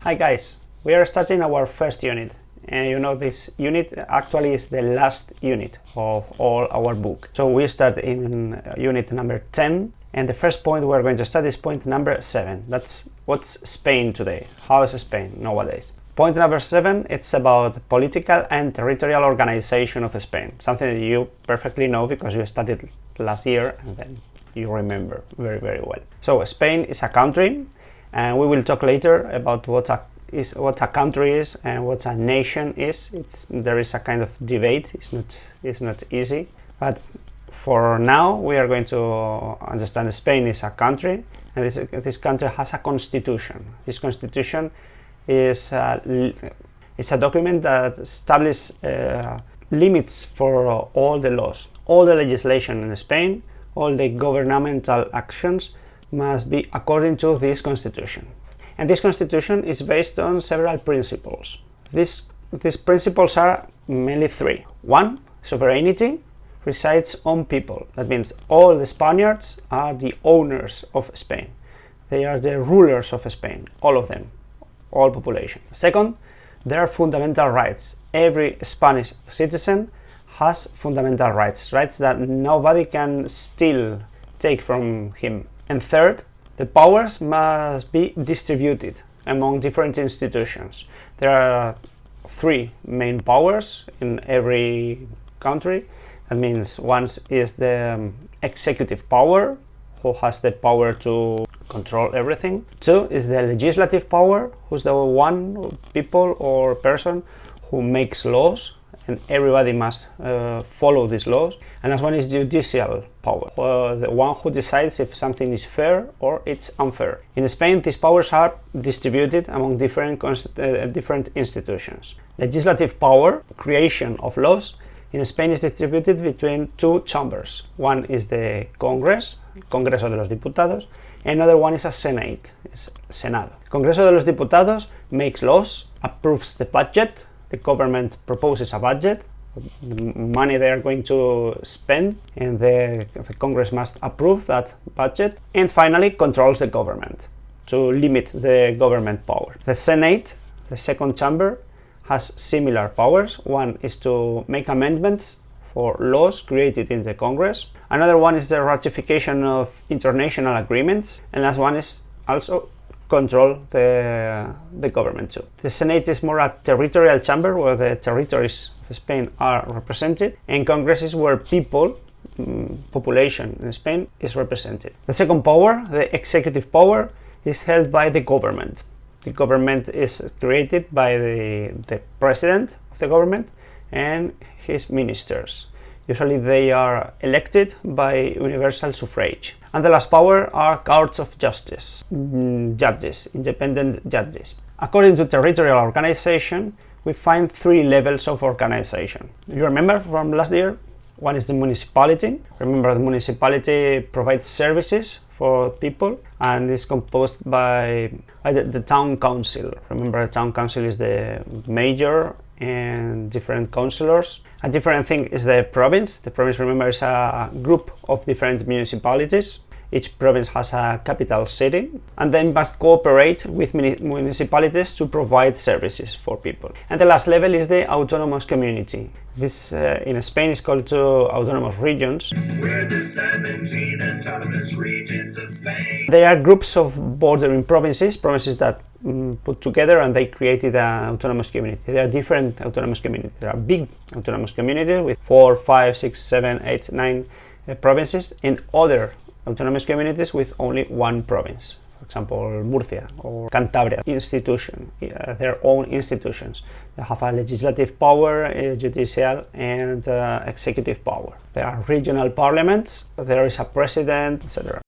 Hi guys, we are starting our first unit, and you know this unit actually is the last unit of all our book. So we start in unit number 10, and the first point we're going to study is point number 7. That's what's Spain today. How is Spain nowadays? Point number 7, it's about political and territorial organization of Spain, something that you perfectly know because you studied last year and then you remember very well. So Spain is a country, and we will talk later about what a country is and what a nation is. There is a kind of debate. It's not easy, but for now we are going to understand Spain is a country, and this country has a constitution. This constitution is a document that establishes limits for all the laws, all the legislation in Spain. All the governmental actions must be according to this constitution. And this constitution is based on several principles. These principles are mainly three. One, sovereignty resides on people. That means all the Spaniards are the owners of Spain. They are the rulers of Spain, all of them, all population. Second, there are fundamental rights. Every Spanish citizen has fundamental rights that nobody can still take from him. And third, the powers must be distributed among different institutions. There are three main powers in every country. That means one is the executive power, who has the power to control everything. Two is the legislative power, who's the one people or person who makes laws, and everybody must follow these laws. And last one is judicial power, the one who decides if something is fair or it's unfair. In Spain, these powers are distributed among different institutions. Legislative power, creation of laws, in Spain is distributed between two chambers. One is the Congress, Congreso de los Diputados, and another one is a Senate, is Senado. Congreso de los Diputados makes laws, approves the budget. The government proposes a budget, the money they are going to spend, and the Congress must approve that budget, and finally controls the government to limit the government power. The Senate, the second chamber, has similar powers. One is to make amendments for laws created in the Congress. Another one is the ratification of international agreements, and last one is also control the government too. The Senate is more a territorial chamber where the territories of Spain are represented, and Congress is where people, population in Spain is represented. The second power, the executive power, is held by the government. The government is created by the president of the government and his ministers. Usually they are elected by universal suffrage. And the last power are courts of justice, judges, independent judges. According to territorial organization, we find three levels of organization. You remember from last year? One is the municipality. Remember, the municipality provides services for people and is composed by the town council. Remember, the town council is the mayor and different councillors. A different thing is the province. The province, remember, is a group of different municipalities. Each province has a capital city and then must cooperate with municipalities to provide services for people. And the last level is the autonomous community. This in Spain is called autonomous regions. We're the 17 autonomous regions of Spain. They are groups of bordering provinces that put together and they created an autonomous community. There are different autonomous communities. There are big autonomous communities with 4, 5, 6, 7, 8, 9 provinces, and other autonomous communities with only one province. For example, Murcia or Cantabria, their own institutions. They have a legislative power, a judicial and executive power. There are regional parliaments, there is a president, etc.